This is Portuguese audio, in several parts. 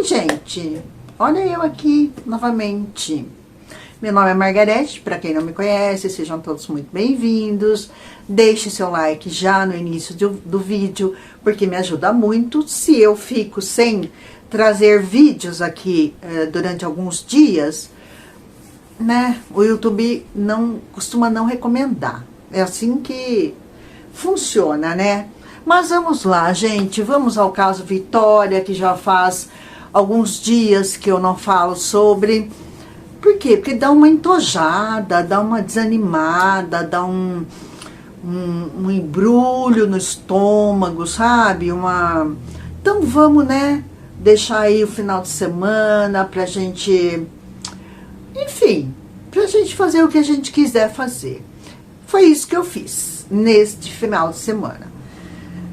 Oi, gente! Olha eu aqui novamente. Meu nome é Margarete, para quem não me conhece, sejam todos muito bem-vindos. Deixe seu like já no início do vídeo, porque me ajuda muito. Se eu fico sem trazer vídeos aqui durante alguns dias, né, o YouTube costuma não recomendar. É assim que funciona, né? Mas vamos lá, gente, vamos ao caso Vitória, que já faz alguns dias que eu não falo sobre. Por quê? Porque dá uma entojada, dá uma desanimada, dá um embrulho no estômago, sabe? Então vamos, né, deixar aí o final de semana pra gente, enfim, pra gente fazer o que a gente quiser fazer. Foi isso que eu fiz neste final de semana.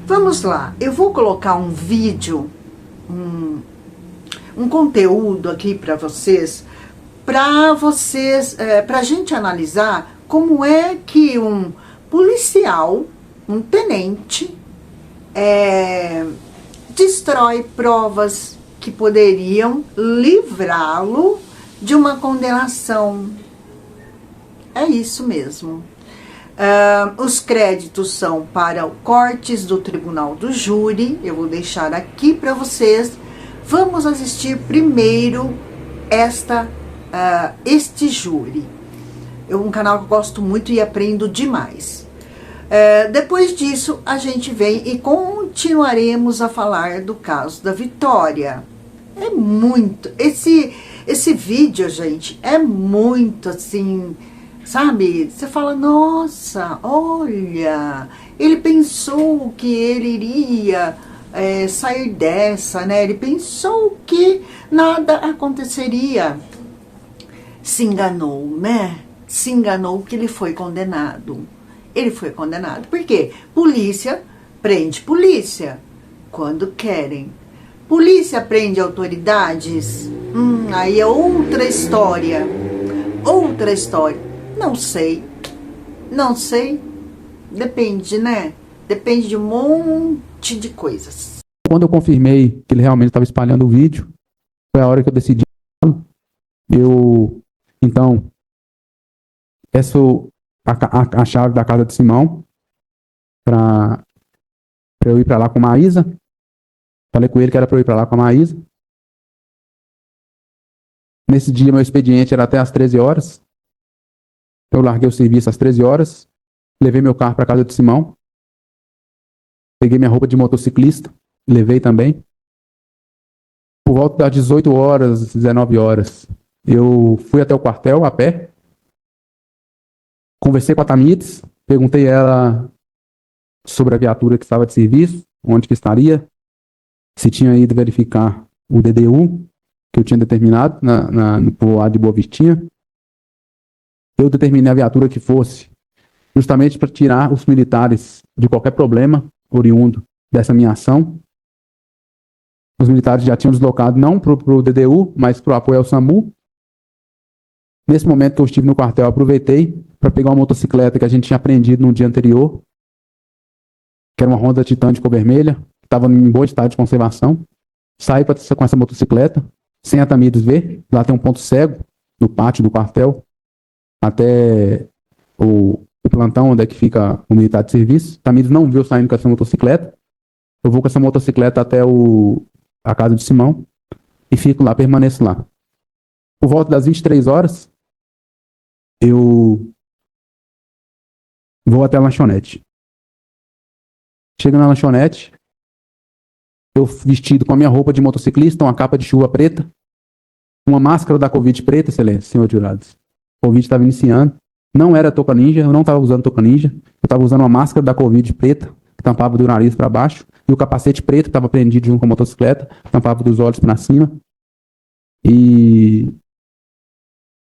Vamos lá, eu vou colocar um vídeo, um conteúdo aqui para vocês, para a gente analisar como é que um policial, um tenente, destrói provas que poderiam livrá-lo de uma condenação. É isso mesmo. Os créditos são para o cortes do Tribunal do Júri. Eu vou deixar aqui para vocês. Vamos assistir primeiro este júri. É um canal que eu gosto muito e aprendo demais. Depois disso, a gente vem e continuaremos a falar do caso da Vitória. É muito... Esse vídeo, gente, é muito assim... Sabe, você fala, nossa, olha, ele pensou que ele iria sair dessa, né? Ele pensou que nada aconteceria. Se enganou, né? Se enganou que ele foi condenado. Ele foi condenado. Por quê? Polícia prende polícia quando querem. Polícia prende autoridades. Aí é outra história. Outra história. Não sei, depende, né? Depende de um monte de coisas. Quando eu confirmei que ele realmente estava espalhando o vídeo, foi a hora que eu decidi. Então, essa a chave da casa de Simão, para eu ir para lá com a Maísa. Falei com ele que era para eu ir para lá com a Maísa. Nesse dia, meu expediente era até às 13 horas. Eu larguei o serviço às 13 horas, levei meu carro para a casa de Simão, peguei minha roupa de motociclista, levei também. Por volta das 18 horas, 19 horas, eu fui até o quartel a pé, conversei com a Tamires, perguntei a ela sobre a viatura que estava de serviço, onde que estaria, se tinha ido verificar o DDU que eu tinha determinado no povoado de Boa Vistinha. Eu determinei a viatura que fosse justamente para tirar os militares de qualquer problema oriundo dessa minha ação. Os militares já tinham deslocado não para o DDU, mas para o apoio ao SAMU. Nesse momento que eu estive no quartel, eu aproveitei para pegar uma motocicleta que a gente tinha apreendido no dia anterior, que era uma Honda Titan de cor vermelha, que estava em bom estado de conservação. Saí com essa motocicleta, sem a Tamires ver. Lá tem um ponto cego no pátio do quartel, até o plantão onde é que fica o militar de serviço. Tamires não viu saindo com essa motocicleta. Eu vou com essa motocicleta até a casa de Simão e fico lá, permaneço lá. Por volta das 23 horas, eu vou até a lanchonete. Chego na lanchonete, eu vestido com a minha roupa de motociclista, uma capa de chuva preta, uma máscara da Covid preta, excelência, senhor jurados. O Covid estava iniciando, não era touca ninja, eu não estava usando touca ninja, eu estava usando uma máscara da Covid preta, que tampava do nariz para baixo, e o capacete preto estava prendido junto com a motocicleta, tampava dos olhos para cima, e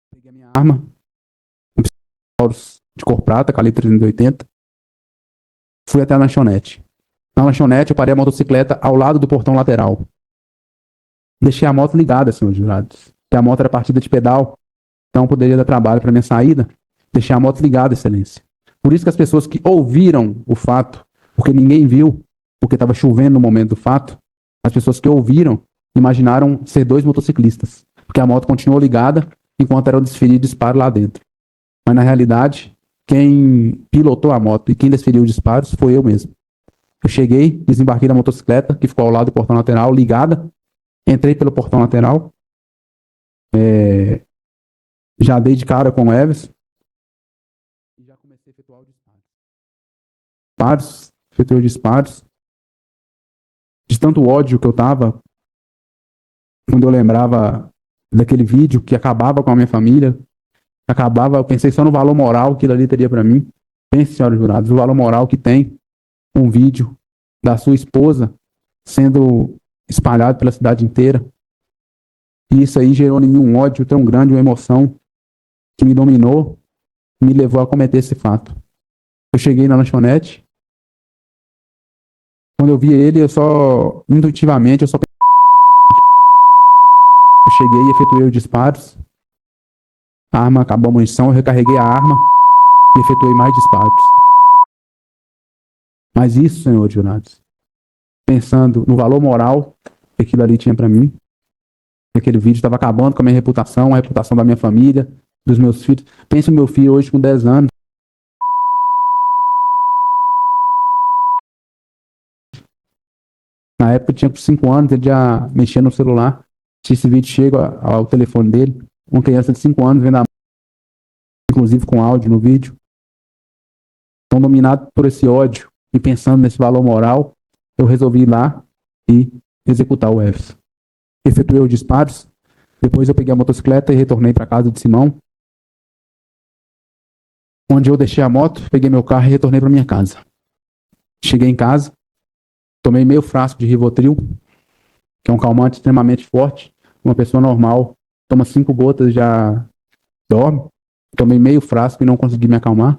peguei a minha arma, um pistola de cor prata, calibre 380, fui até a lanchonete. Na lanchonete eu parei a motocicleta ao lado do portão lateral. Deixei a moto ligada, senhor jurados, porque a moto era partida de pedal, então poderia dar trabalho para minha saída. Deixei a moto ligada, excelência. Por isso que as pessoas que ouviram o fato, porque ninguém viu, porque estava chovendo no momento do fato, as pessoas que ouviram imaginaram ser 2 motociclistas, porque a moto continuou ligada enquanto era o desfile de disparo lá dentro. Mas na realidade, quem pilotou a moto e quem desferiu os disparos foi eu mesmo. Eu cheguei, desembarquei da motocicleta, que ficou ao lado do portão lateral, ligada, entrei pelo portão lateral, já dei de cara com o Everson e já comecei a efetuar os disparos. Efetuei os disparos. De tanto ódio que eu tava, quando eu lembrava daquele vídeo que acabava com a minha família, eu pensei só no valor moral que aquilo ali teria para mim. Pense, senhores jurados, o valor moral que tem um vídeo da sua esposa sendo espalhado pela cidade inteira. E isso aí gerou em mim um ódio tão grande, uma emoção que me dominou e me levou a cometer esse fato. Eu cheguei na lanchonete. Quando eu vi ele, intuitivamente, eu cheguei e efetuei os disparos. A arma acabou a munição, eu recarreguei a arma e efetuei mais disparos. Mas isso, senhores jurados, pensando no valor moral que aquilo ali tinha para mim, aquele vídeo estava acabando com a minha reputação, a reputação da minha família, dos meus filhos. Pensa no meu filho hoje com 10 anos. Na época eu tinha 5 anos, ele já mexia no celular. Se esse vídeo chega ao telefone dele, uma criança de 5 anos vendo a inclusive com áudio no vídeo. Então, dominado por esse ódio e pensando nesse valor moral, eu resolvi ir lá e executar o Everson. Efetuei os disparos, depois eu peguei a motocicleta e retornei para casa de Simão, onde eu deixei a moto, peguei meu carro e retornei para minha casa. Cheguei em casa, tomei meio frasco de Rivotril, que é um calmante extremamente forte. Uma pessoa normal toma 5 gotas e já dorme. Tomei meio frasco e não consegui me acalmar.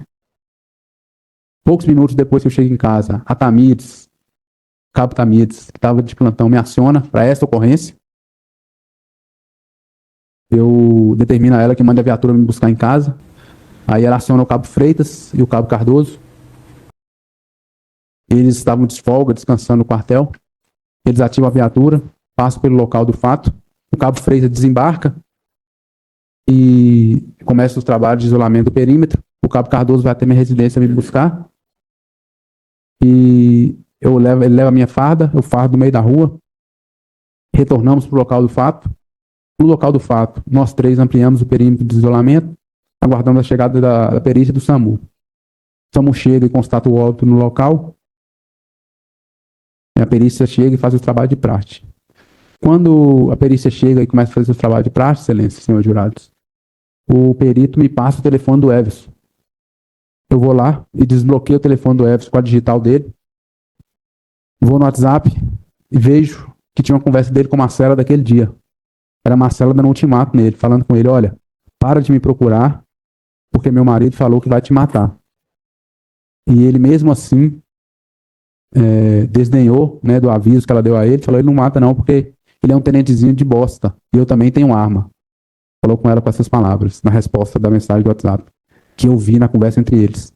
Poucos minutos depois que eu chego em casa, a Tamires, Cabo Tamires, que estava de plantão, me aciona para esta ocorrência. Eu determino a ela que mande a viatura me buscar em casa. Aí ela aciona o Cabo Freitas e o Cabo Cardoso. Eles estavam de folga, descansando no quartel. Eles ativam a viatura, passam pelo local do fato. O Cabo Freitas desembarca e começa os trabalhos de isolamento do perímetro. O Cabo Cardoso vai até minha residência me buscar. E ele leva a minha farda, eu fardo no meio da rua. Retornamos para o local do fato. No local do fato, nós 3 ampliamos o perímetro de isolamento, aguardando a chegada da perícia do SAMU. O SAMU chega e constata o óbito no local. A perícia chega e faz o trabalho de praxe. Quando a perícia chega e começa a fazer o trabalho de praxe, excelência, senhores jurados, o perito me passa o telefone do Everson. Eu vou lá e desbloqueio o telefone do Everson com a digital dele. Vou no WhatsApp e vejo que tinha uma conversa dele com a Marcela daquele dia. Era a Marcela dando um ultimato nele, falando com ele, olha, para de me procurar, porque meu marido falou que vai te matar. E ele mesmo assim desdenhou, né, do aviso que ela deu a ele, falou, ele não mata não, porque ele é um tenentezinho de bosta, e eu também tenho arma. Falou com ela com essas palavras, na resposta da mensagem do WhatsApp, que eu vi na conversa entre eles.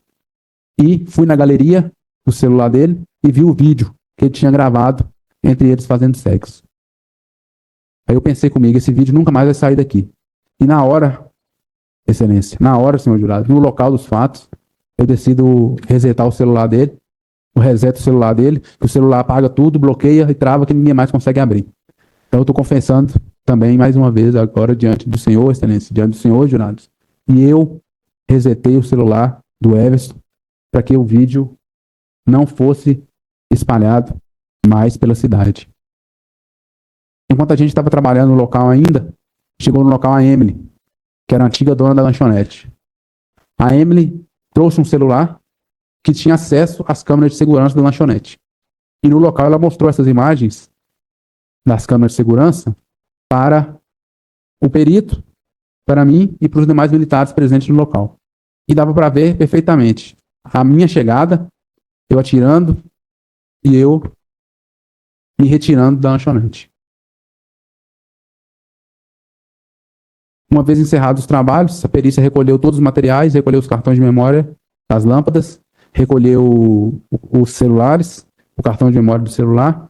E fui na galeria do celular dele e vi o vídeo que ele tinha gravado entre eles fazendo sexo. Aí eu pensei comigo, esse vídeo nunca mais vai sair daqui. E na hora, excelência, na hora, senhor jurado, no local dos fatos, eu decido resetar o celular dele, eu reseto o celular dele, que o celular apaga tudo, bloqueia e trava que ninguém mais consegue abrir. Então eu estou confessando também, mais uma vez, agora diante do senhor, excelência, diante do senhor, jurados, e eu resetei o celular do Everson para que o vídeo não fosse espalhado mais pela cidade. Enquanto a gente estava trabalhando no local ainda, chegou no local a Emily, que era a antiga dona da lanchonete. A Emily trouxe um celular que tinha acesso às câmeras de segurança da lanchonete. E no local ela mostrou essas imagens das câmeras de segurança para o perito, para mim e para os demais militares presentes no local. E dava para ver perfeitamente a minha chegada, eu atirando e eu me retirando da lanchonete. Uma vez encerrados os trabalhos, a perícia recolheu todos os materiais, recolheu os cartões de memória das lâmpadas, recolheu os celulares, o cartão de memória do celular,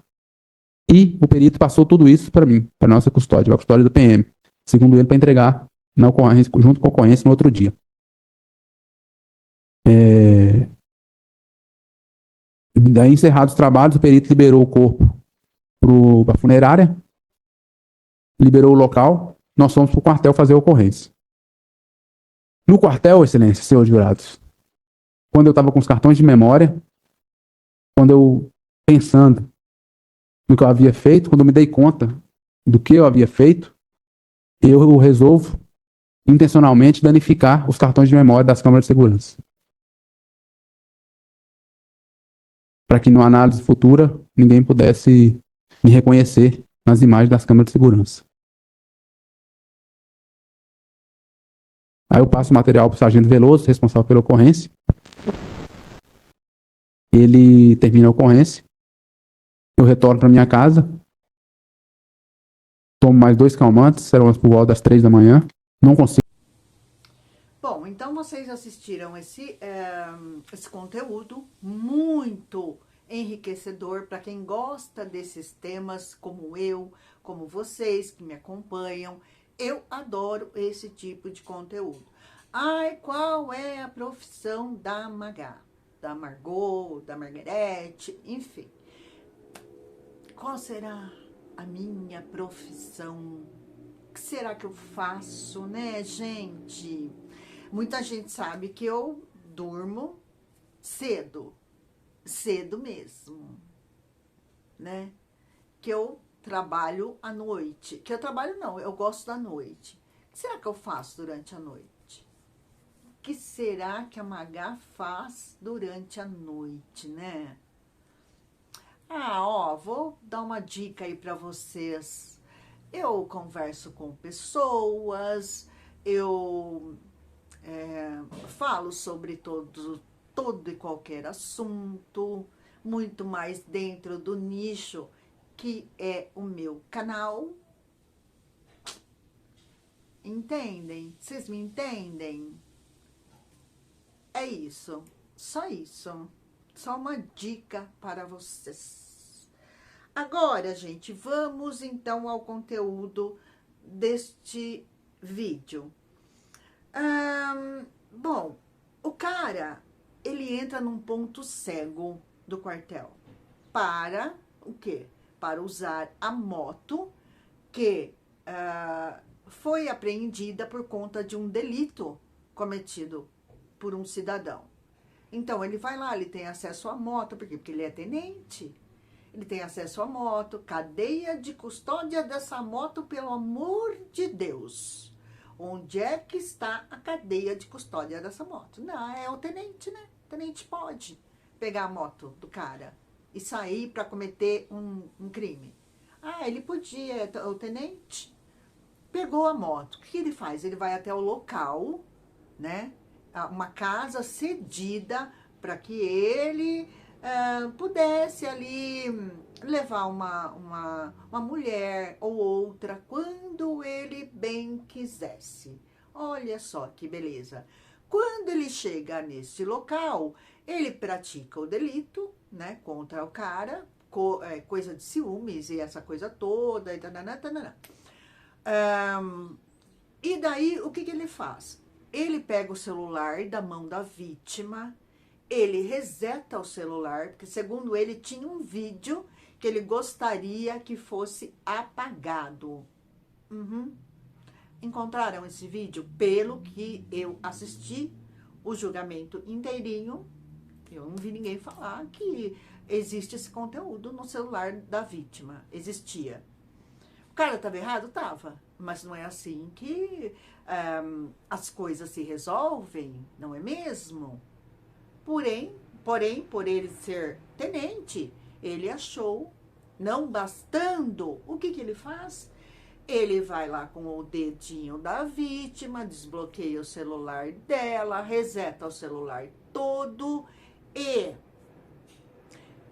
E o perito passou tudo isso para mim, para nossa custódia, para a custódia do PM. Segundo ele, para entregar na ocorrência, junto com a ocorrência no outro dia. Daí, encerrados os trabalhos, o perito liberou o corpo para a funerária, liberou o local, nós fomos para o quartel fazer a ocorrência. No quartel, excelência, senhores jurados, quando eu estava com os cartões de memória, quando eu, pensando no que eu havia feito, quando eu me dei conta do que eu havia feito, eu resolvo intencionalmente danificar os cartões de memória das câmeras de segurança. Para que, numa análise futura, ninguém pudesse me reconhecer nas imagens das câmeras de segurança. Aí eu passo o material para o sargento Veloso, responsável pela ocorrência. Ele termina a ocorrência. Eu retorno para minha casa. Tomo mais 2 calmantes, serão por volta das 3 da manhã. Não consigo. Bom, então vocês assistiram esse conteúdo muito enriquecedor para quem gosta desses temas, como eu, como vocês que me acompanham. Eu adoro esse tipo de conteúdo. Ai, qual é a profissão da Magá? Da Margot, da Margarete, enfim. Qual será a minha profissão? O que será que eu faço, né, gente? Muita gente sabe que eu durmo cedo, cedo mesmo, né? Que eu trabalho à noite. Que eu trabalho não, eu gosto da noite. O que será que eu faço durante a noite? O que será que a Magá faz durante a noite, né? Ah, ó, vou dar uma dica aí pra vocês. Eu converso com pessoas, eu falo sobre todo e qualquer assunto, muito mais dentro do nicho que é o meu canal. Entendem? Vocês me entendem? É isso, só isso. Só uma dica para vocês. Agora, gente, vamos então ao conteúdo deste vídeo. Bom, o cara, ele entra num ponto cego do quartel. Para o quê? Para usar a moto que foi apreendida por conta de um delito cometido por um cidadão. Então, ele vai lá, ele tem acesso à moto, por quê? Porque ele é tenente. Ele tem acesso à moto, cadeia de custódia dessa moto, pelo amor de Deus. Onde é que está a cadeia de custódia dessa moto? Não, é o tenente, né? O tenente pode pegar a moto do cara e sair para cometer um crime. Ah, ele podia, o tenente pegou a moto. O que ele faz? Ele vai até o local, né? Uma casa cedida para que ele pudesse ali levar uma mulher ou outra quando ele bem quisesse. Olha só que beleza. Quando ele chega nesse local, ele pratica o delito, né, contra o cara, coisa de ciúmes e essa coisa toda, e tanana, tanana. E daí, o que ele faz? Ele pega o celular da mão da vítima, ele reseta o celular, porque segundo ele tinha um vídeo que ele gostaria que fosse apagado. Encontraram esse vídeo? Pelo que eu assisti o julgamento inteirinho, eu não vi ninguém falar que existe esse conteúdo no celular da vítima. Existia. O cara estava errado? Tava. Mas não é assim que as coisas se resolvem, não é mesmo? Porém, por ele ser tenente, ele achou, não bastando, o que ele faz? Ele vai lá com o dedinho da vítima, desbloqueia o celular dela, reseta o celular todo e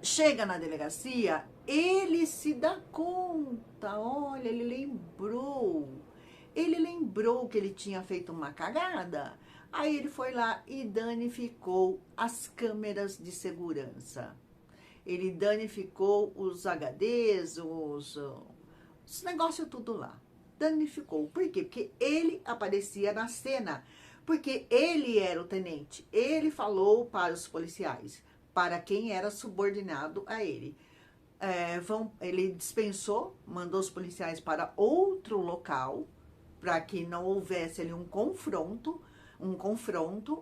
chega na delegacia, ele se dá conta, olha, ele lembrou que ele tinha feito uma cagada, aí ele foi lá e danificou as câmeras de segurança. ele danificou os HDs, os negócios tudo lá. Danificou. Por quê? Porque ele aparecia na cena. Porque ele era o tenente. Ele falou para os policiais, para quem era subordinado a ele. Ele dispensou, mandou os policiais para outro local, para que não houvesse ali um confronto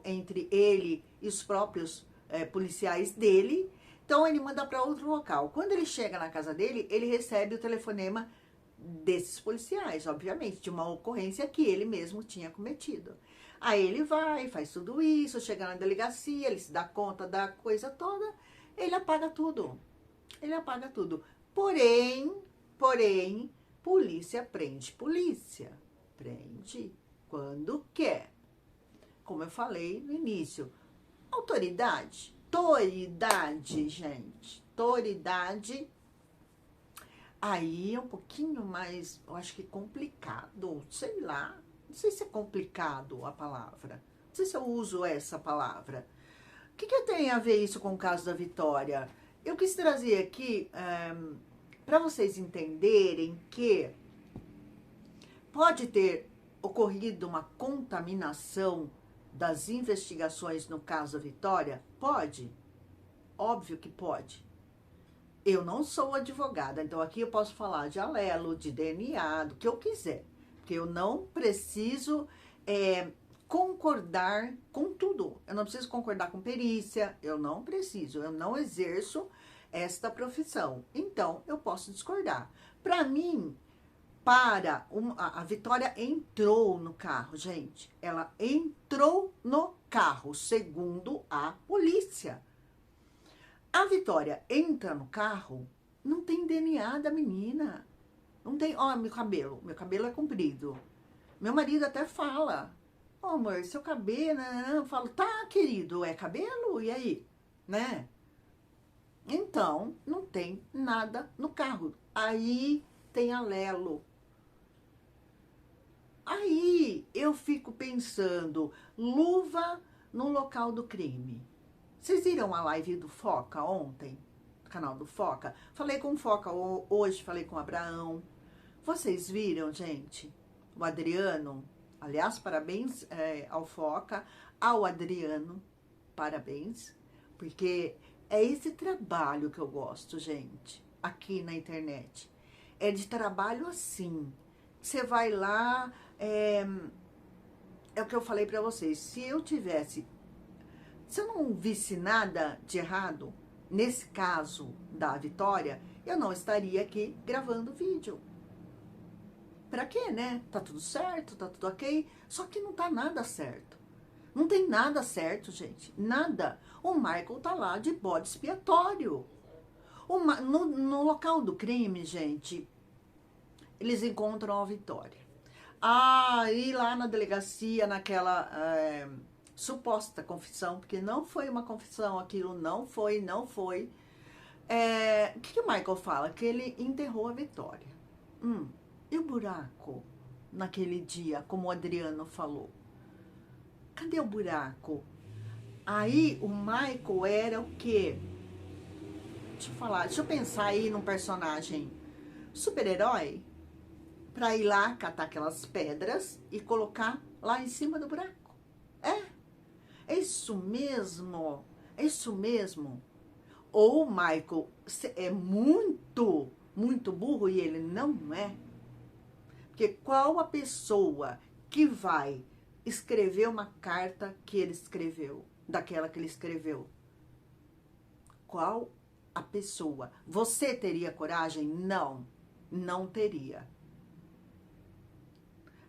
entre ele e os próprios policiais dele. Então ele manda para outro local. Quando ele chega na casa dele, ele recebe o telefonema desses policiais, obviamente, de uma ocorrência que ele mesmo tinha cometido. Aí ele vai, faz tudo isso, chega na delegacia, ele se dá conta da coisa toda, ele apaga tudo. Ele apaga tudo. Porém, polícia prende polícia. Prende quando quer. Como eu falei no início, autoridade, gente, autoridade. Aí é um pouquinho mais, eu acho que complicado, sei lá. Não sei se é complicado a palavra. Não sei se eu uso essa palavra. O que tem a ver isso com o caso da Vitória? Eu quis trazer aqui para vocês entenderem que pode ter ocorrido uma contaminação das investigações no caso da Vitória? Pode. Óbvio que pode. Eu não sou advogada, então aqui eu posso falar de alelo, de DNA, do que eu quiser. Porque eu não preciso concordar com tudo. Eu não preciso concordar com perícia, eu não preciso, eu não exerço esta profissão. Então, eu posso discordar. Para mim, a Vitória entrou no carro, gente. Ela entrou no carro, segundo a polícia. A Vitória entra no carro, não tem DNA da menina. Não tem, meu cabelo é comprido. Meu marido até fala, amor, seu cabelo, eu falo, tá, querido, é cabelo? E aí? Né? Então, não tem nada no carro. Aí tem alelo. Aí eu fico pensando, luva no local do crime. Vocês viram a live do Foca ontem? Do canal do Foca? Falei com o Foca hoje, falei com o Abraão. Vocês viram, gente? O Adriano, aliás, parabéns ao Foca, ao Adriano, parabéns, porque é esse trabalho que eu gosto, gente, aqui na internet. É de trabalho assim. Você vai lá, é o que eu falei pra vocês, se eu não visse nada de errado, nesse caso da Vitória, eu não estaria aqui gravando vídeo. Pra quê, né? Tá tudo certo, tá tudo ok, só que não tá nada certo. Não tem nada certo, gente, nada. O Michael tá lá de bode expiatório. No local do crime, gente, eles encontram a Vitória. E lá na delegacia, naquela suposta confissão, porque não foi uma confissão, aquilo não foi. O que o Michael fala? Que ele enterrou a Vitória. E o buraco naquele dia, como o Adriano falou? Cadê o buraco? Aí o Michael era o quê? Deixa eu pensar aí num personagem super-herói pra ir lá catar aquelas pedras e colocar lá em cima do buraco. É isso mesmo. É isso mesmo. Ou o Michael é muito, muito burro e ele não é. Porque qual a pessoa que vai escrever uma carta que ele escreveu, daquela que ele escreveu? Qual a pessoa? Você teria coragem? Não, não teria.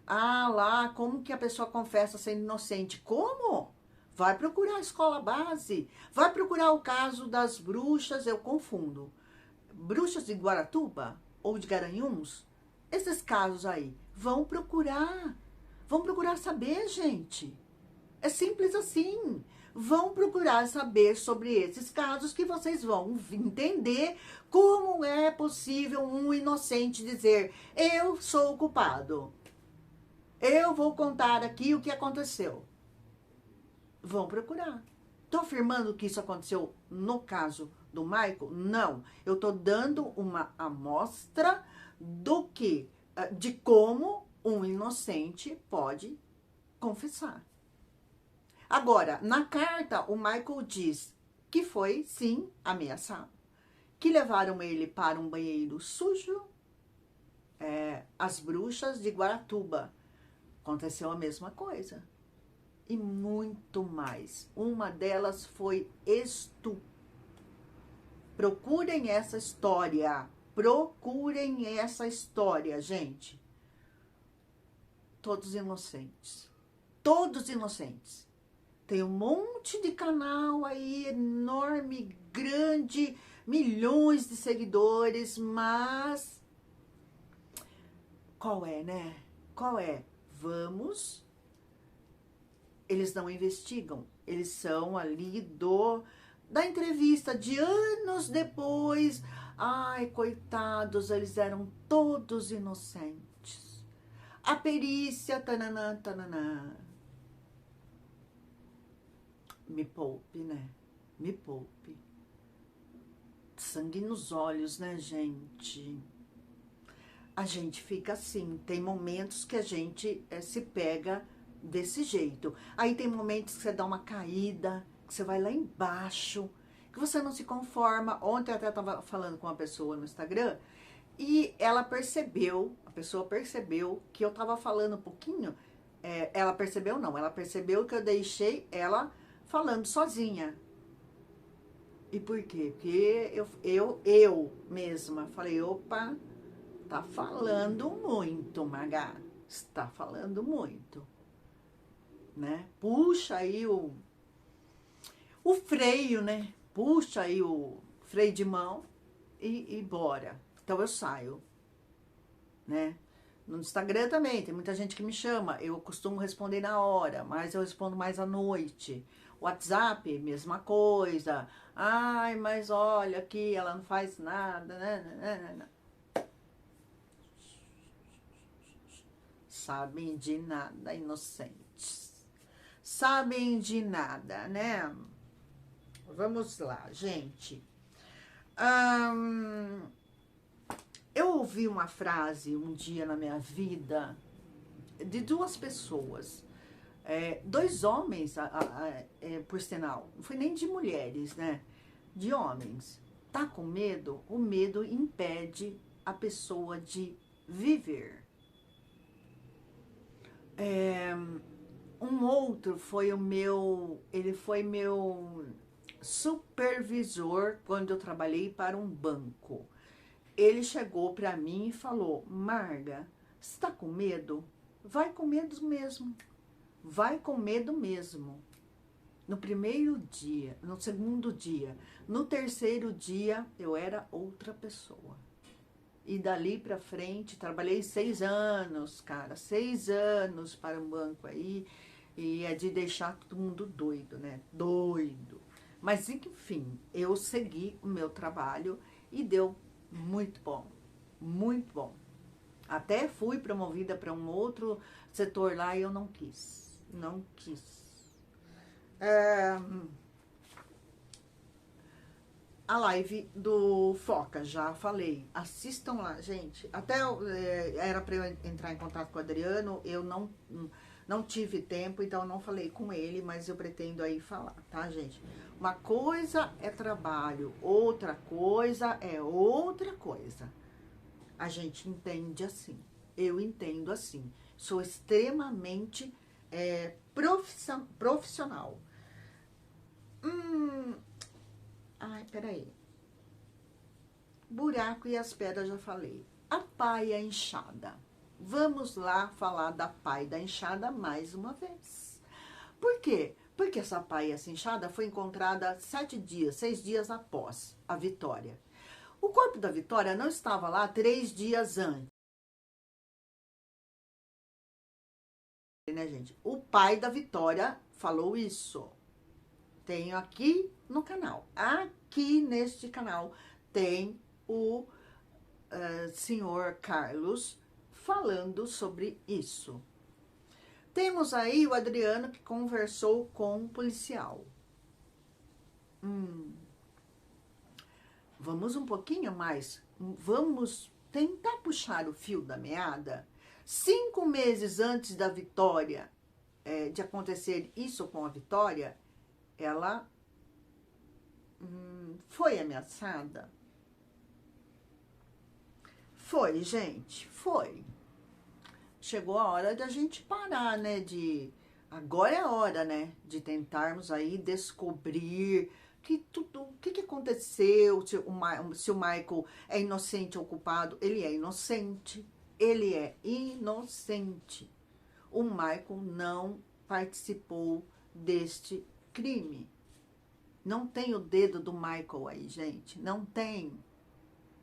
Lá, como que a pessoa confessa sendo inocente? Como? Vai procurar a escola base, vai procurar o caso das bruxas, eu confundo. Bruxas de Guaratuba ou de Garanhuns? Esses casos aí, vão procurar saber, gente. É simples assim. Vão procurar saber sobre esses casos que vocês vão entender como é possível um inocente dizer, eu sou o culpado. Eu vou contar aqui o que aconteceu. Vão procurar. Estou afirmando que isso aconteceu no caso do Michael? Não. Eu estou dando uma amostra do que, de como um inocente pode confessar. Agora, na carta, o Michael diz que foi, sim, ameaçado. Que levaram ele para um banheiro sujo, as bruxas de Guaratuba. Aconteceu a mesma coisa. E muito mais. Uma delas foi estupro. Procurem essa história. Procurem essa história, gente. Todos inocentes. Todos inocentes. Tem um monte de canal aí, enorme, grande, milhões de seguidores, mas qual é, né? Qual é? Eles não investigam, eles são ali da entrevista de anos depois. Ai, coitados, eles eram todos inocentes. A perícia, tananã, tananã. Me poupe, né? Me poupe. Sangue nos olhos, né, gente? A gente fica assim. Tem momentos que a gente se pega desse jeito. Aí tem momentos que você dá uma caída, que você vai lá embaixo, que você não se conforma. Ontem eu até estava falando com uma pessoa no Instagram e ela percebeu, a pessoa percebeu que eu estava falando um pouquinho. Ela percebeu não, ela percebeu que eu deixei ela falando sozinha. E por quê? Porque eu mesma falei, opa, tá falando muito, Magá. Está falando muito. Né? Puxa aí o freio, né? Puxa aí o freio de mão e bora. Então eu saio, né? No Instagram também, tem muita gente que me chama. Eu costumo responder na hora, mas eu respondo mais à noite. WhatsApp, mesma coisa. Ai, mas olha aqui, ela não faz nada. Né? Sabem de nada, inocentes. Sabem de nada, né? Vamos lá, gente. Eu ouvi uma frase um dia na minha vida de duas pessoas, dois homens, por sinal, não foi nem de mulheres, né? De homens. Tá com medo? O medo impede a pessoa de viver. Um outro foi ele foi meu supervisor quando eu trabalhei para um banco. Ele chegou para mim e falou: Marga, você tá com medo? Vai com medo mesmo. Vai com medo mesmo. No primeiro dia, no segundo dia, no terceiro dia, eu era outra pessoa. E dali pra frente, trabalhei 6 anos, cara, 6 anos para um banco aí, e é de deixar todo mundo doido, né? Doido. Mas, enfim, eu segui o meu trabalho e deu muito bom, muito bom. Até fui promovida para um outro setor lá e eu não quis, não quis. A live do Foca, já falei. Assistam lá, gente. Até era para eu entrar em contato com o Adriano, eu não tive tempo, então eu não falei com ele, mas eu pretendo aí falar, tá, gente? Uma coisa é trabalho, outra coisa é outra coisa. A gente entende assim. Eu entendo assim. Sou extremamente profissional. Ai, peraí. Buraco e as pedras, já falei. A pá e a enxada. Vamos lá falar da pá e da enxada mais uma vez. Por quê? Porque essa pá e essa enxada foi encontrada 6 dias após a Vitória. O corpo da Vitória não estava lá 3 dias antes. Né, gente? O pai da Vitória falou isso. Tenho aqui no canal. Aqui neste canal tem o senhor Carlos falando sobre isso. Temos aí o Adriano que conversou com um policial. Vamos um pouquinho mais, vamos tentar puxar o fio da meada. 5 meses antes da Vitória, de acontecer isso com a Vitória, ela foi ameaçada. Foi, gente, foi. Chegou a hora da gente parar, né, agora é a hora, né, de tentarmos aí descobrir o que aconteceu, se o Michael é inocente ou culpado. Ele é inocente, ele é inocente. O Michael não participou deste crime. Não tem o dedo do Michael aí, gente, não tem.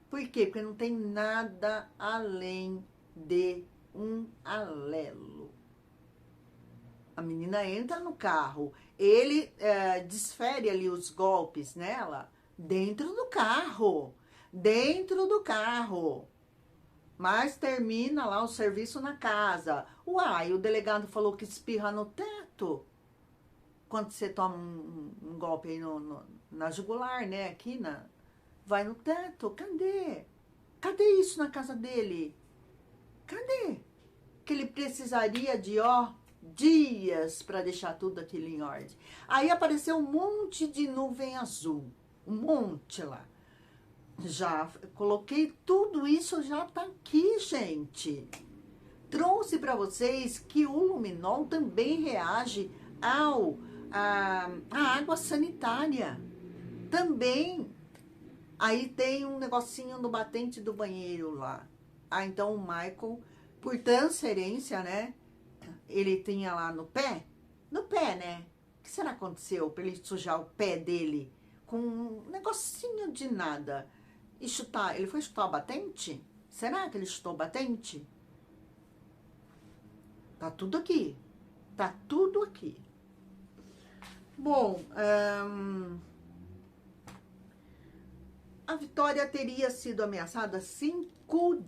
Por quê? Porque não tem nada além de um alelo. A menina entra no carro, ele desfere ali os golpes nela dentro do carro. Dentro do carro. Mas termina lá o serviço na casa. Uai, o delegado falou que espirra no teto. Quando você toma um golpe aí na jugular, né? Aqui vai no teto. Cadê? Cadê isso na casa dele? Cadê? Que ele precisaria de, dias para deixar tudo aquilo em ordem. Aí apareceu um monte de nuvem azul. Um monte lá. Já coloquei tudo isso, já tá aqui, gente. Trouxe para vocês que o luminol também reage à água sanitária. Também. Aí tem um negocinho no batente do banheiro lá. Então o Michael, por transferência, né? Ele tinha lá no pé, né? O que será que aconteceu para ele sujar o pé dele com um negocinho de nada? E chutar, ele foi chutar o batente? Será que ele chutou o batente? Tá tudo aqui. Tá tudo aqui. Bom, a Vitória teria sido ameaçada 5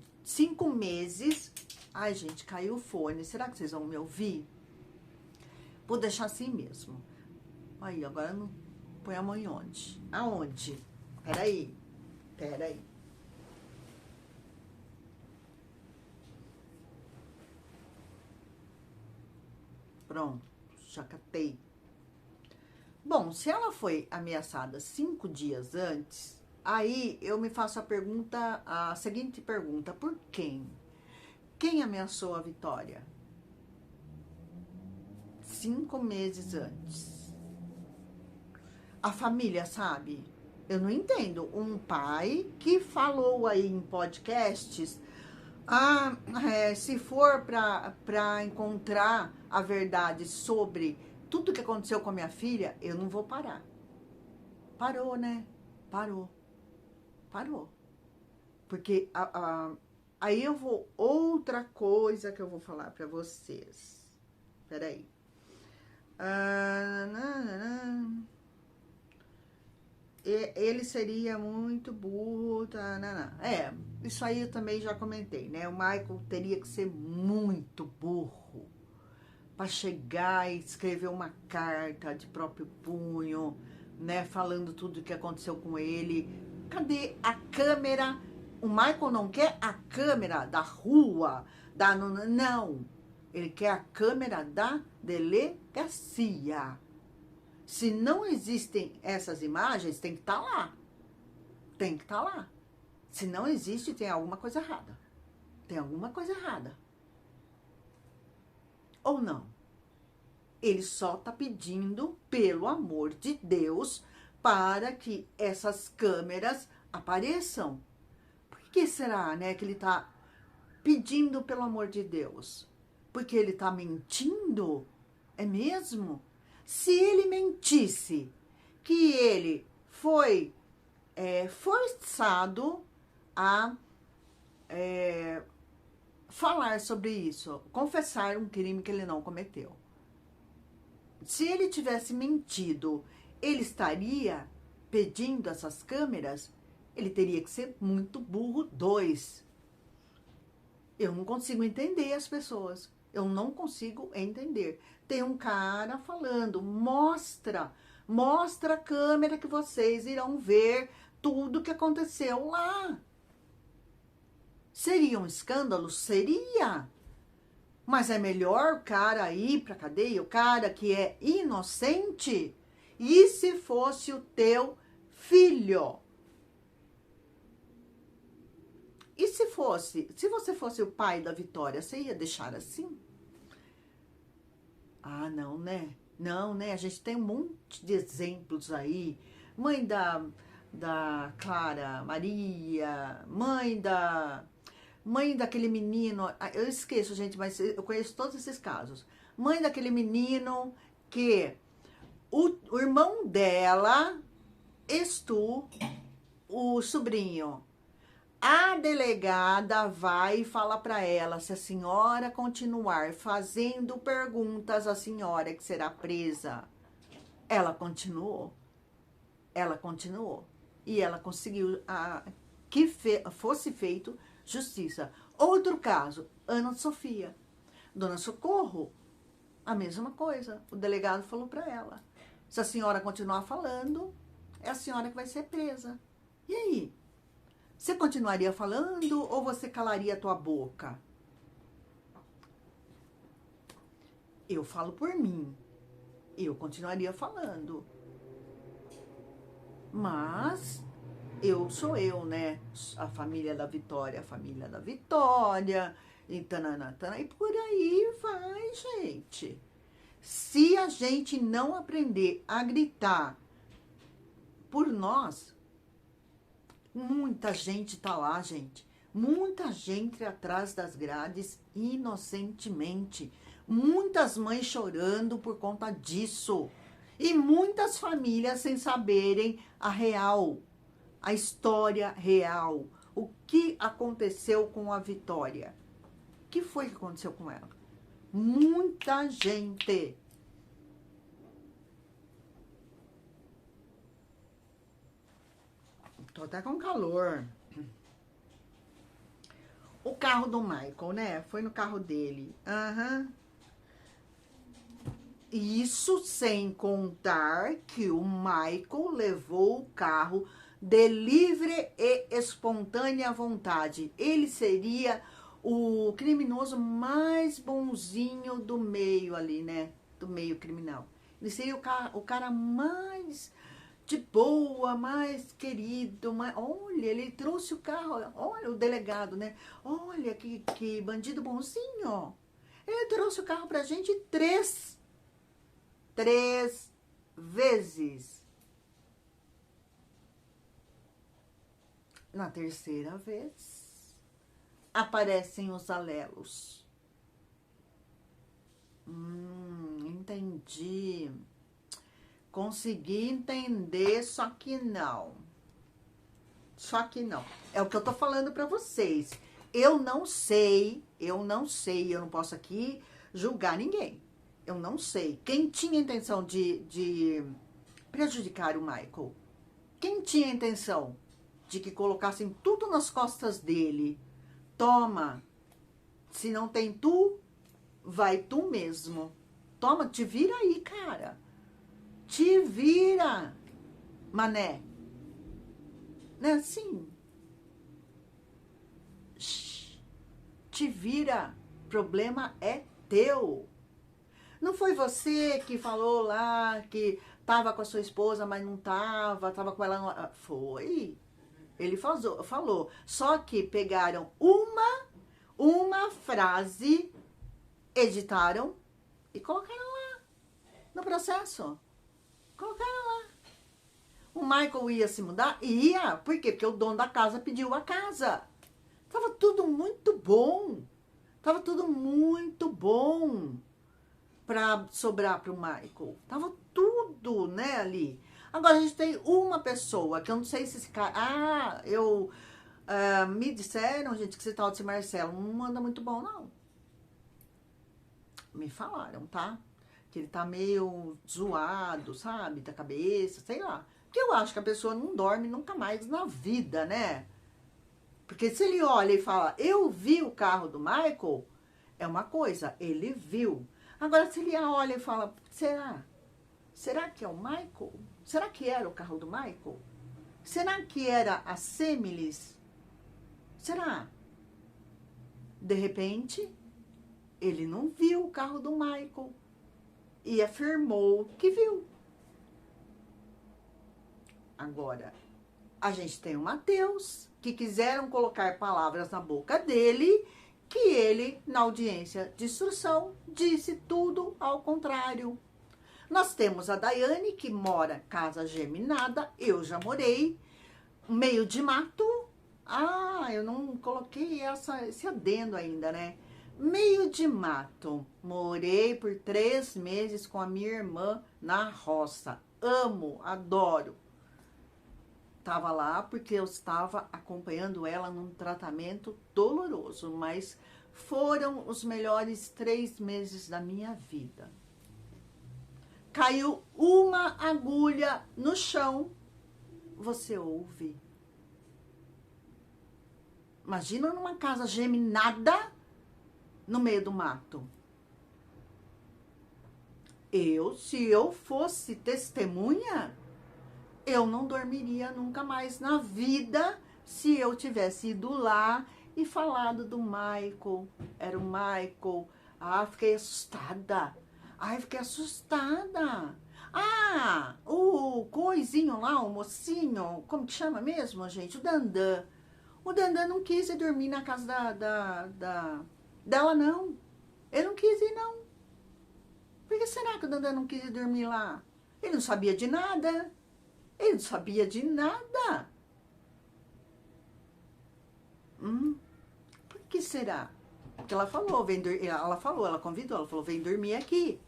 meses. Ai, gente, caiu o fone. Será que vocês vão me ouvir? Vou deixar assim mesmo. Aí, agora não põe a mão em onde? Aonde? Peraí. Pronto, já catei. Bom, se ela foi ameaçada 5 dias antes, aí eu me faço a seguinte pergunta: por quem? Quem ameaçou a Vitória? 5 meses antes. A família sabe? Eu não entendo. Um pai que falou aí em podcasts, se for para encontrar a verdade sobre tudo que aconteceu com a minha filha, eu não vou parar. Parou, né? Parou. Porque aí eu vou... Outra coisa que eu vou falar pra vocês. Peraí. Ele seria muito burro. Isso aí eu também já comentei, né? O Michael teria que ser muito burro para chegar e escrever uma carta de próprio punho, né? Falando tudo o que aconteceu com ele. Cadê a câmera? O Michael não quer a câmera da rua, não. Ele quer a câmera da delegacia. Se não existem essas imagens, tem que estar lá. Tem que estar lá. Se não existe, tem alguma coisa errada. Ou não? Ele só está pedindo, pelo amor de Deus, para que essas câmeras apareçam. Por que será, né, que ele está pedindo pelo amor de Deus? Porque ele está mentindo? É mesmo? Se ele mentisse que ele foi forçado a falar sobre isso, confessar um crime que ele não cometeu. Se ele tivesse mentido, ele estaria pedindo essas câmeras? Ele teria que ser muito burro 2. Eu não consigo entender as pessoas. Eu não consigo entender. Tem um cara falando, mostra a câmera que vocês irão ver tudo que aconteceu lá. Seria um escândalo? Seria. Mas é melhor o cara ir pra cadeia, o cara que é inocente? E se fosse o teu filho? E se você fosse o pai da Vitória, você ia deixar assim? Ah, não, né? Não, né? A gente tem um monte de exemplos aí. Mãe da Clara Maria, mãe daquele menino, eu esqueço, gente, mas eu conheço todos esses casos. Mãe daquele menino que o irmão dela, o sobrinho, a delegada vai e fala para ela, se a senhora continuar fazendo perguntas à senhora que será presa. Ela continuou. Ela continuou. E ela conseguiu que fosse feito justiça. Outro caso, Ana Sofia. Dona Socorro, a mesma coisa. O delegado falou para ela, se a senhora continuar falando, é a senhora que vai ser presa. E aí? Você continuaria falando ou você calaria a tua boca? Eu falo por mim. Eu continuaria falando. Mas sou eu, né? A família da Vitória, e tanana, e por aí vai, gente. Se a gente não aprender a gritar por nós, muita gente tá lá, gente. Muita gente atrás das grades inocentemente. Muitas mães chorando por conta disso. E muitas famílias sem saberem a história real. O que aconteceu com a Vitória? O que foi que aconteceu com ela? Muita gente. Tô até com calor. O carro do Michael, né? Foi no carro dele. Aham. Isso sem contar que o Michael levou o carro de livre e espontânea vontade. Ele seria o criminoso mais bonzinho do meio ali, né? Do meio criminal. Ele seria o cara mais de boa, mais querido, olha, ele trouxe o carro, olha o delegado, né? Olha que bandido bonzinho. Ele trouxe o carro pra gente três vezes. Na terceira vez, aparecem os alelos. Entendi. Consegui entender, só que não. É o que eu tô falando pra vocês. Eu não sei, eu não posso aqui julgar ninguém. Eu não sei. Quem tinha intenção de prejudicar o Michael? Quem tinha intenção de que colocassem tudo nas costas dele? Toma, se não tem tu, vai tu mesmo. Toma, te vira aí, cara. Te vira, mané. Não é assim? Te vira. Problema é teu. Não foi você que falou lá que tava com a sua esposa, mas não tava com ela. No... Foi. Ele falou. Só que pegaram uma frase, editaram e colocaram lá no processo. Colocaram lá. O Michael ia se mudar? Ia. Por quê? Porque o dono da casa pediu a casa. Tava tudo muito bom. Tava tudo muito bom pra sobrar pro Michael. Tava tudo, né, ali. Agora a gente tem uma pessoa, que eu não sei se esse cara... me disseram, gente, que esse tal de Marcelo não anda muito bom, não. Me falaram, tá? Que ele tá meio zoado, sabe? Da cabeça, sei lá. Porque eu acho que a pessoa não dorme nunca mais na vida, né? Porque se ele olha e fala, eu vi o carro do Michael, é uma coisa, ele viu. Agora, se ele olha e fala, será? Será que é o Michael? Será que era o carro do Michael? Será que era a Semilis? Será? De repente, ele não viu o carro do Michael e afirmou que viu. Agora, a gente tem o Mateus, que quiseram colocar palavras na boca dele, que ele, na audiência de instrução, disse tudo ao contrário. Nós temos a Daiane, que mora casa geminada, eu já morei, meio de mato. Ah, eu não coloquei esse adendo ainda, né? Meio de mato. Morei por 3 meses com a minha irmã na roça. Amo, adoro. Estava lá porque eu estava acompanhando ela num tratamento doloroso, mas foram os melhores 3 meses da minha vida. Caiu uma agulha no chão, você ouve. Imagina numa casa geminada no meio do mato. Se eu fosse testemunha, eu não dormiria nunca mais na vida se eu tivesse ido lá e falado do Michael. Era o Michael. Ah, fiquei assustada. Ai, fiquei assustada. Ah, o coisinho lá, o mocinho, como que chama mesmo, gente? O Dandan. O Dandan não quis ir dormir na casa dela, não. Ele não quis ir, não. Por que será que o Dandan não quis ir dormir lá? Ele não sabia de nada. Ele não sabia de nada. Por que será? Porque ela falou, ela convidou, ela falou, vem dormir aqui.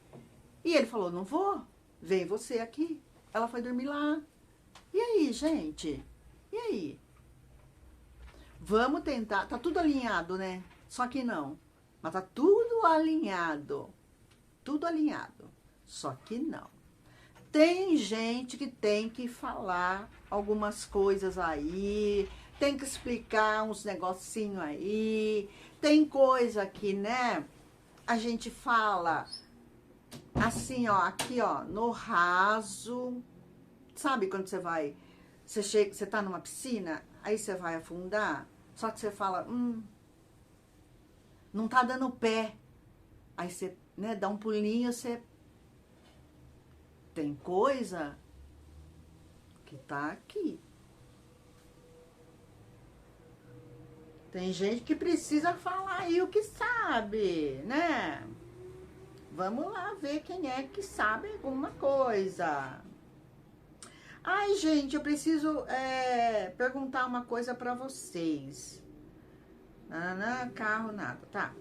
E ele falou, não vou, vem você aqui. Ela foi dormir lá. E aí, gente? E aí? Vamos tentar, tá tudo alinhado, né? Só que não. Mas tá tudo alinhado. Tudo alinhado. Só que não. Tem gente que tem que falar algumas coisas aí, tem que explicar uns negocinho aí, tem coisa que, né, a gente fala assim, ó, aqui, ó, no raso. Sabe quando você tá numa piscina, aí você vai afundar, só que você fala, não tá dando pé. Aí você, né, dá um pulinho, você... Tem coisa que tá aqui. Tem gente que precisa falar aí o que sabe, né? Vamos lá ver quem é que sabe alguma coisa. Ai, gente, eu preciso perguntar uma coisa pra vocês. Carro, nada, tá.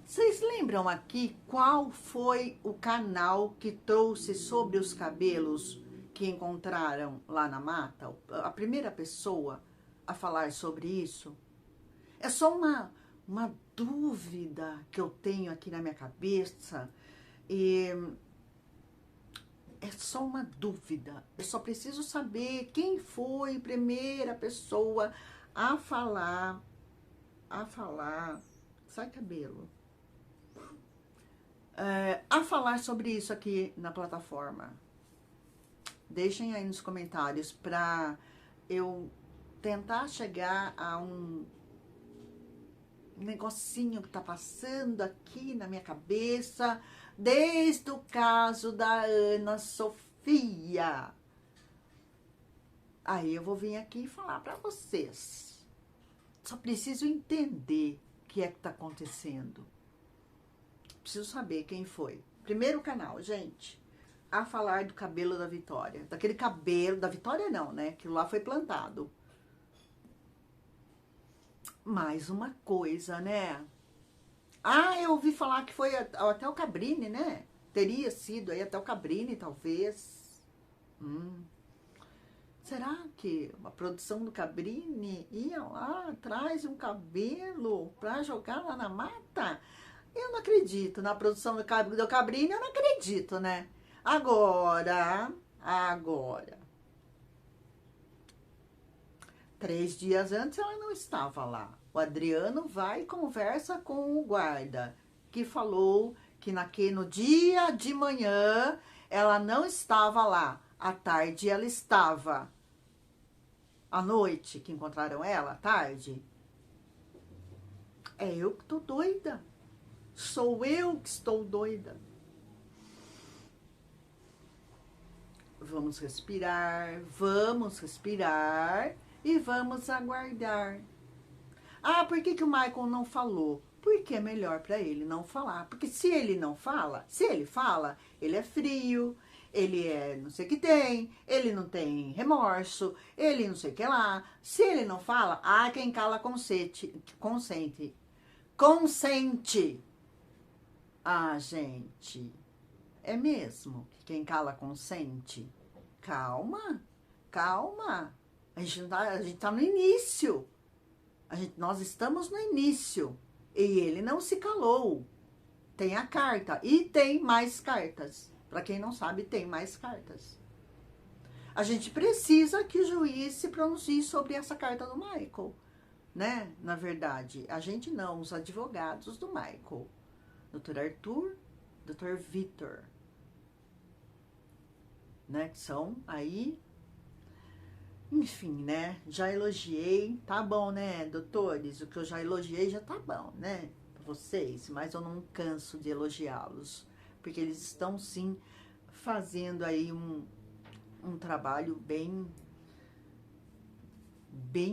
Vocês lembram aqui qual foi o canal que trouxe sobre os cabelos que encontraram lá na mata? A primeira pessoa a falar sobre isso? É só uma dúvida que eu tenho aqui na minha cabeça. E é só uma dúvida. Eu só preciso saber quem foi a primeira pessoa a falar. Sai cabelo. A falar sobre isso aqui na plataforma. Deixem aí nos comentários para eu tentar chegar a um negocinho que tá passando aqui na minha cabeça desde o caso da Ana Sofia. Aí eu vou vir aqui falar para vocês. Só preciso entender o que é que tá acontecendo. Preciso saber quem foi. Primeiro canal, gente, a falar do cabelo da Vitória. Daquele cabelo, da Vitória não, né? Aquilo lá foi plantado. Mais uma coisa, né? Ah, eu ouvi falar que foi até o Cabrini, né? Teria sido aí até o Cabrini, talvez. Será que a produção do Cabrini ia lá atrás de um cabelo pra jogar lá na mata? Eu não acredito na produção do Cabrini, eu não acredito, né? Agora, 3 dias antes ela não estava lá. O Adriano vai e conversa com o guarda, que falou que no dia de manhã ela não estava lá. À tarde ela estava. À noite que encontraram ela, à tarde. É eu que tô doida. Sou eu que estou doida. Vamos respirar e vamos aguardar. Ah, por que o Michael não falou? Porque é melhor para ele não falar. Porque se ele não fala, se ele fala, ele é frio, ele é não sei o que tem, ele não tem remorso, ele não sei o que lá. Se ele não fala, quem cala consente. Consente. Gente, é mesmo que quem cala consente? Calma, calma. A gente tá no início. Nós estamos no início. E ele não se calou. Tem a carta. E tem mais cartas. Para quem não sabe, tem mais cartas. A gente precisa que o juiz se pronuncie sobre essa carta do Michael. Né? Na verdade, a gente não, os advogados do Michael. Dr. Arthur, Dr. Vitor. Né? Que são aí... Enfim, né? Já elogiei, tá bom, né, doutores? O que eu já elogiei já tá bom, né? Pra vocês, mas eu não canso de elogiá-los, porque eles estão sim fazendo aí um trabalho bem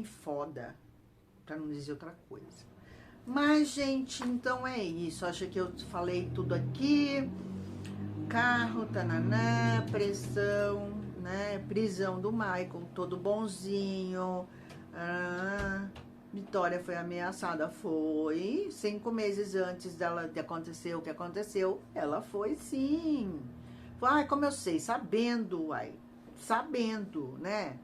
foda, pra não dizer outra coisa. Mas, gente, então é isso. Acho que eu falei tudo aqui. Carro, tananá, pressão, né? Prisão do Michael, todo bonzinho. Vitória foi ameaçada, foi. 5 meses antes dela de acontecer o que aconteceu, ela foi sim. Foi, como eu sei, sabendo, sabendo, né?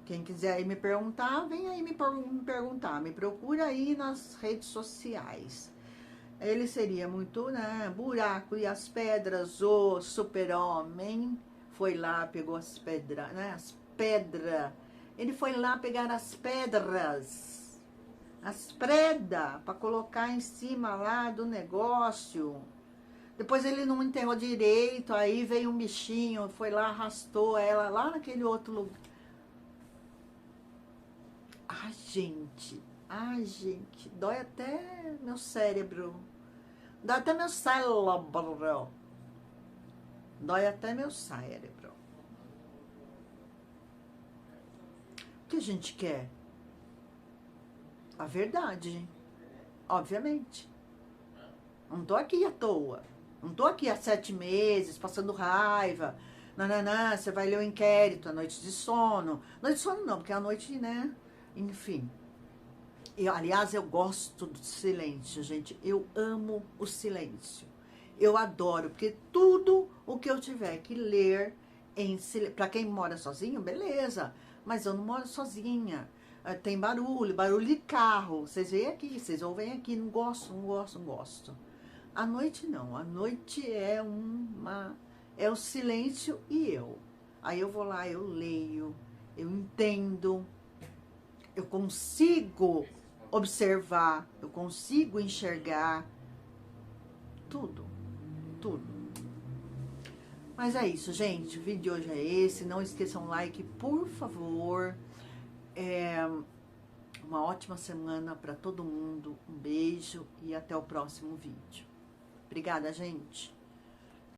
Quem quiser aí me perguntar, vem aí me perguntar. Me procura aí nas redes sociais. Ele seria muito, né? Buraco e as pedras, o super-homem. Foi lá, pegou as pedras, né? As pedras. Ele foi lá pegar as pedras. As predas, para colocar em cima lá do negócio. Depois ele não enterrou direito, aí veio um bichinho, foi lá, arrastou ela lá naquele outro lugar. Ai, gente, dói até meu cérebro. Dói até meu cérebro. Dói até meu cérebro. O que a gente quer? A verdade, obviamente. Não tô aqui à toa. Não tô aqui há 7 meses, passando raiva. Nananã, você vai ler o inquérito, a noite de sono. Noite de sono não, porque é a noite, né? Enfim. Aliás, eu gosto do silêncio, gente. Eu amo o silêncio. Eu adoro, porque tudo o que eu tiver que ler em silêncio... Para quem mora sozinho, beleza. Mas eu não moro sozinha. Tem barulho de carro. Vocês veem aqui, vocês ouvem aqui. Não gosto. À noite não. À noite é o silêncio e eu. Aí eu vou lá, eu leio, eu entendo, eu consigo observar, eu consigo enxergar tudo. Mas é isso, gente. O vídeo de hoje é esse. Não esqueçam like, por favor. Uma ótima semana para todo mundo. Um beijo e até o próximo vídeo. Obrigada, gente.